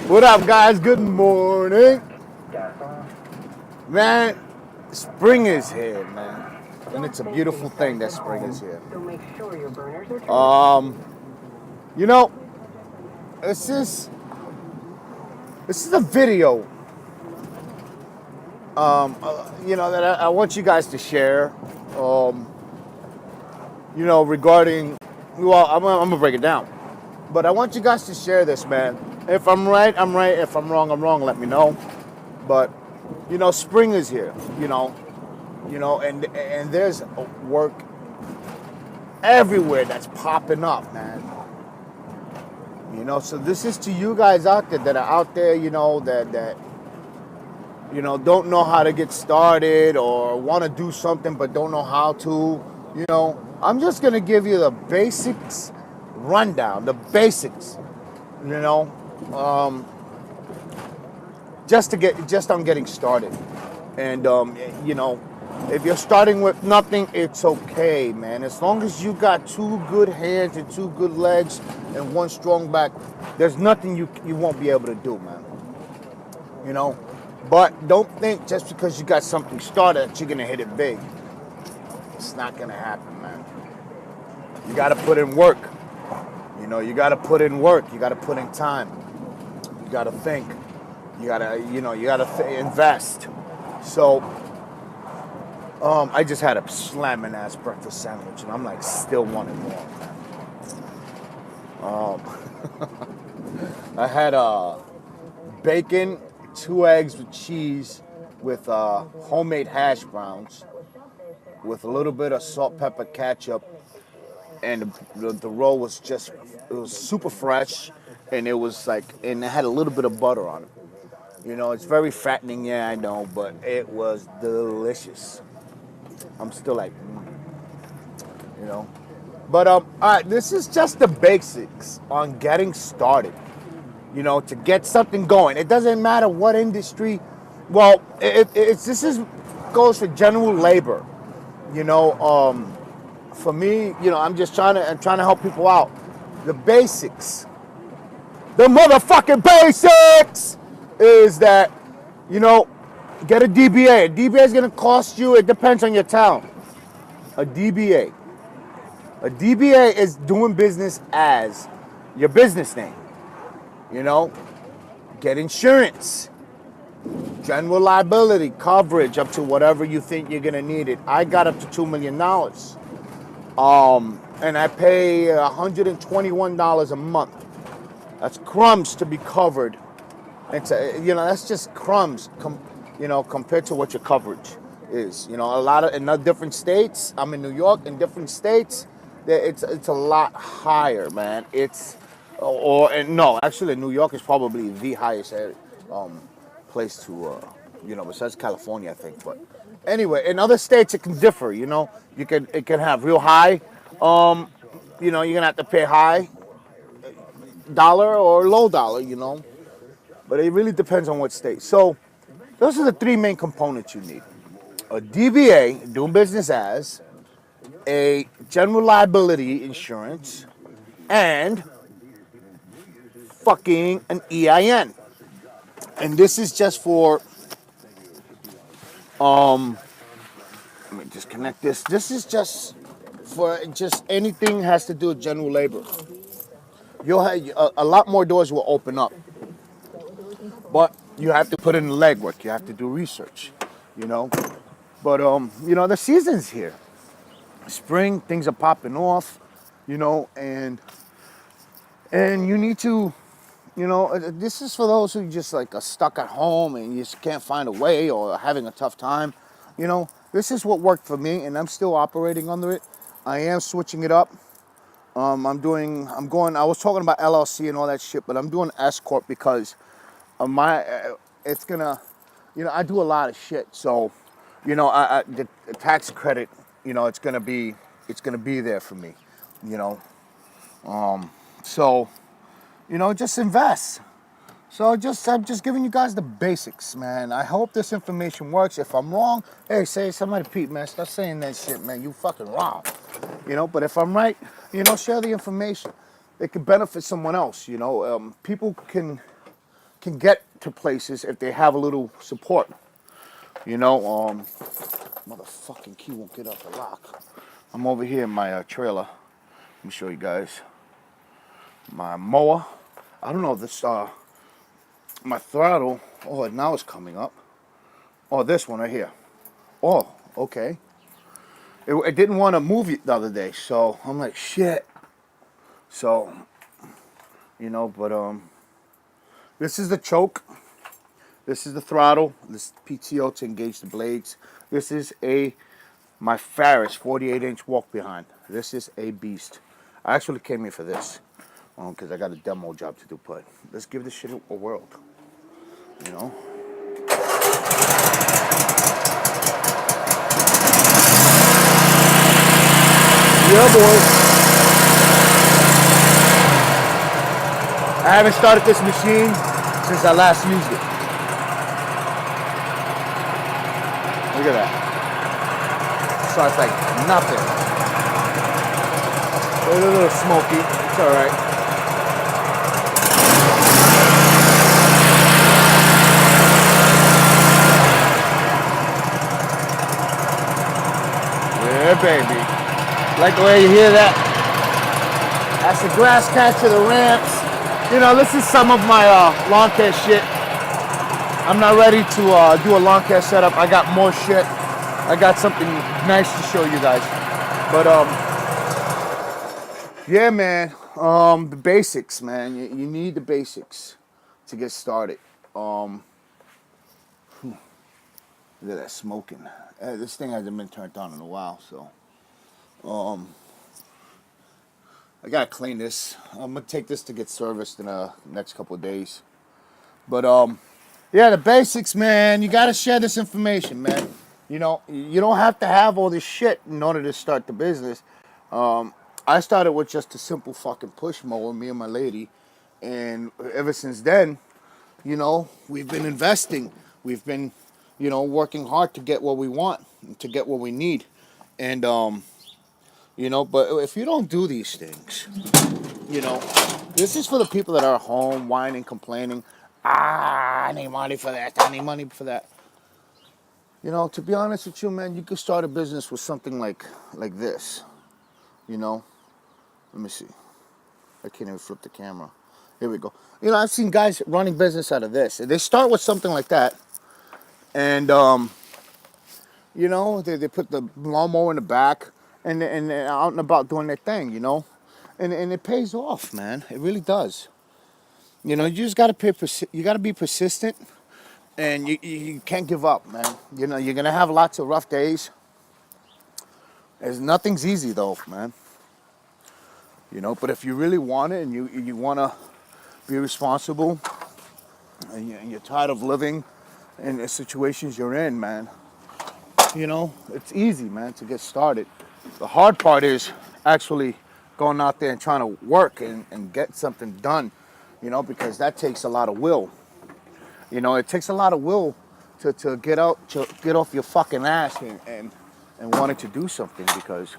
What up, guys? Good morning. Man, spring is here, man. And it's a beautiful thing that spring is here. You know, this is a video, that I want you guys to share, regarding, well, I'm gonna break it down. But I want you guys to share this, man. If I'm right, I'm right. If I'm wrong, let me know. But, spring is here, and there's work everywhere that's popping up, man. So this is to you guys out there that are out there, that don't know how to get started or want to do something but don't know how to. I'm just gonna give you the basics rundown, the basics, just on getting started. And if you're starting with nothing, it's okay, man. As long as you got two good hands and two good legs and one strong back, there's nothing you won't be able to do, man. But don't think just because you got something started that you're gonna hit it big. It's not gonna happen, man. You gotta put in work. You gotta put in work. You gotta put in time. You gotta think. You gotta invest. So, I just had a slamming ass breakfast sandwich, and I'm like still wanting more, man. I had bacon, 2 eggs with cheese, with homemade hash browns, with a little bit of salt, pepper, ketchup, and the roll was it was super fresh, and it had a little bit of butter on it. It's very fattening, yeah, I know, but it was delicious. I'm still like, But, all right, this is just the basics on getting started, to get something going. It doesn't matter what industry. Well, goes for general labor, For me, I'm trying to help people out. The basics, the motherfucking basics, is that, get a DBA. A DBA is going to cost you, it depends on your town. A DBA. A DBA is doing business as your business name. Get insurance, general liability, coverage up to whatever you think you're going to need it. I got up to $2 million. And I pay $121 a month. That's crumbs to be covered. That's just crumbs, compared to what your coverage is. A lot of in different states. I'm in New York. In different states, it's a lot higher, man. Actually, New York is probably the highest place to, besides California, I think. But anyway, in other states it can differ. It can have real high. You're gonna have to pay high dollar or low dollar. But it really depends on what state. So those are the 3 main components you need: a DBA, doing business as, a general liability insurance, and fucking an EIN. And this is just for, let me disconnect this. This is just for anything has to do with general labor. You'll have a lot more doors will open up, but you have to put in the legwork. You have to do research, But the season's here. Spring, things are popping off, and you need to, this is for those who just are stuck at home and you just can't find a way or are having a tough time. This is what worked for me, and I'm still operating under it. I am switching it up. I was talking about LLC and all that shit, but I'm doing S Corp because of it's gonna, I do a lot of shit. So, the tax credit, it's gonna be there for me, So, just invest. So I'm just giving you guys the basics, man. I hope this information works. If I'm wrong, hey, say somebody, Pete, man, stop saying that shit, man. You fucking wrong. But if I'm right, share the information. it can benefit someone else. You know, people can get to places if they have a little support. You know, motherfucking key won't get up the lock. I'm over here in my trailer. Let me show you guys my mower. I don't know if this my throttle. Oh, now it's coming up. Oh, this one right here. Oh, okay. It didn't want to move it the other day, so I'm like, shit. So, you know, but this is the choke. This is the throttle. This is PTO to engage the blades. This is my Ferris 48-inch walk behind. This is a beast. I actually came here for this because I got a demo job to do. But let's give this shit a whirl. You know. Yeah, boy. I haven't started this machine since I last used it. Look at that. Starts like nothing. A little smoky. It's all right. Yeah, baby. Like the way you hear that. That's the grass catcher, the ramps. You know, this is some of my lawn care shit. I'm not ready to do a lawn care setup. I got more shit. I got something nice to show you guys. But yeah, man. The basics, man. You need the basics to get started. Look at that smoking. This thing hasn't been turned on in a while, so I gotta clean this. I'm gonna take this to get serviced in the next couple of days. But yeah, the basics, man. You gotta share this information, man. You know, you don't have to have all this shit in order to start the business. I started with just a simple fucking push mower, me and my lady, and ever since then, you know, we've been investing. We've been, you know, working hard to get what we want, to get what we need, and you know. But if you don't do these things, you know, this is for the people that are home whining, complaining. I need money for that. I need money for that. You know, to be honest with you, man, you could start a business with something like this. You know, let me see. I can't even flip the camera. Here we go. You know, I've seen guys running business out of this. They start with something like that, and you know, they put the lawnmower in the back, and they're out and about doing their thing. You know, and it pays off, man. It really does. You know, you just gotta you gotta be persistent, and you can't give up, man. You know, you're gonna have lots of rough days. Nothing's easy though, man. You know, but if you really want it and you wanna be responsible, and you're tired of living in the situations you're in, man, you know, it's easy, man, to get started. The hard part is actually going out there and trying to work and get something done, you know, because that takes a lot of will. You know, it takes a lot of will to get off your fucking ass and wanting to do something, because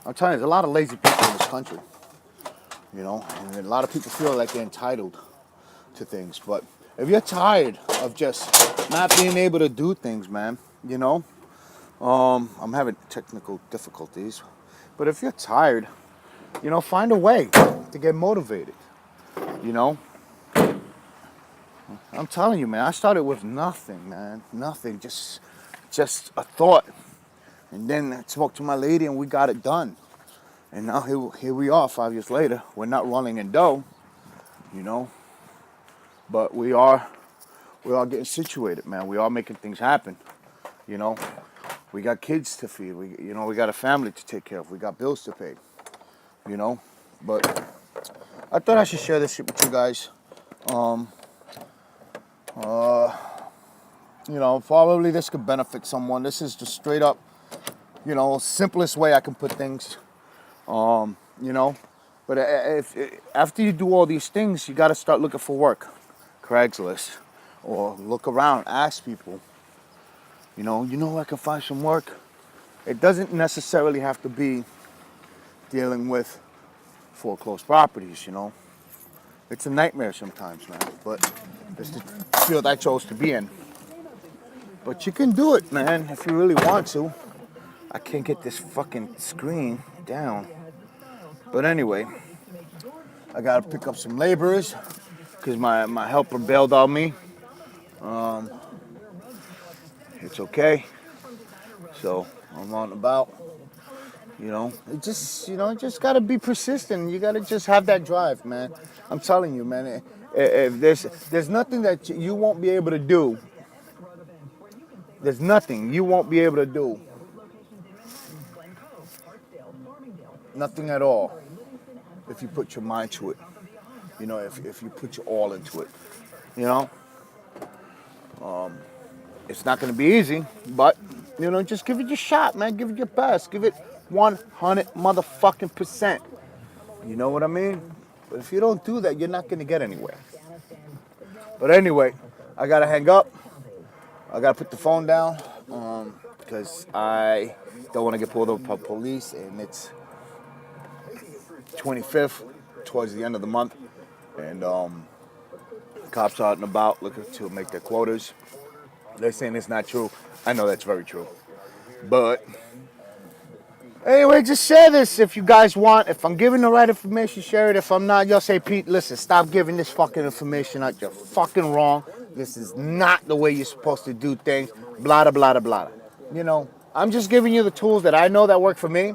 I'm telling you, there's a lot of lazy people in this country, you know, and a lot of people feel like they're entitled to things. But if you're tired of just not being able to do things, man, you know, I'm having technical difficulties, but if you're tired, you know, find a way to get motivated, you know. I'm telling you, man, I started with nothing, man, nothing, just a thought. And then I spoke to my lady and we got it done. And now here we are 5 years later. We're not running in dough, you know, but we are getting situated, man. We are making things happen, you know. We got kids to feed. We got a family to take care of. We got bills to pay, you know. But I thought I should share this shit with you guys. You know, probably this could benefit someone. This is just straight up, you know, simplest way I can put things. You know, but if after you do all these things, you got to start looking for work, Craigslist, or look around, ask people. You know, I can find some work. It doesn't necessarily have to be dealing with foreclosed properties, you know. It's a nightmare sometimes, man, but it's the field I chose to be in. But you can do it, man, if you really want to. I can't get this fucking screen down. But anyway, I gotta pick up some laborers because my helper bailed on me. It's okay. So I'm on about. You know, just gotta be persistent. You gotta just have that drive, man. I'm telling you, man. If there's nothing that you won't be able to do. There's nothing you won't be able to do. Nothing at all. If you put your mind to it. You know, if you put your all into it. You know. It's not gonna be easy, but you know, just give it your shot, man. Give it your best. Give it 100 motherfucking percent. You know what I mean? But if you don't do that, you're not gonna get anywhere. But anyway, I gotta hang up. I gotta put the phone down because I don't want to get pulled over by police, and it's 25th, towards the end of the month, and cops out and about looking to make their quotas. They're saying it's not true. I know that's very true. But anyway, just share this if you guys want. If I'm giving the right information, share it. If I'm not, you'll say, Pete, listen, stop giving this fucking information out. You're fucking wrong. This is not the way you're supposed to do things. Blah, blah, blah, blah. You know, I'm just giving you the tools that I know that work for me,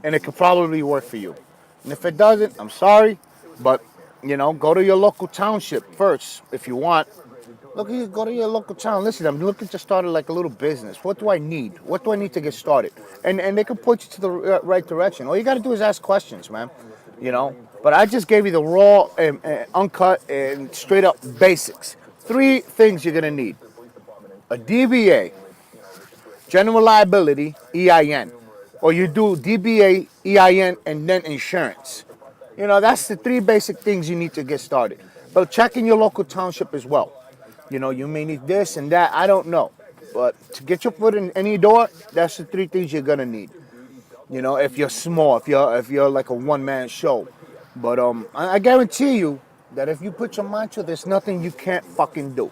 and it could probably work for you. And if it doesn't, I'm sorry. But, you know, go to your local township first if you want. Look, you go to your local town. Listen, I'm looking to start like a little business. What do I need? What do I need to get started? And they can point you to the right direction. All you got to do is ask questions, man. You know. But I just gave you the raw and uncut and straight up basics. 3 things you're gonna need: a DBA, general liability, EIN, or you do DBA, EIN, and then insurance. You know, that's the 3 basic things you need to get started. But check in your local township as well. You know, you may need this and that. I don't know. But to get your foot in any door, that's the 3 things you're going to need. You know, if you're small, if you're like a one-man show. But I guarantee you that if you put your mind to it, there's nothing you can't fucking do.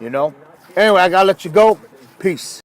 You know? Anyway, I got to let you go. Peace.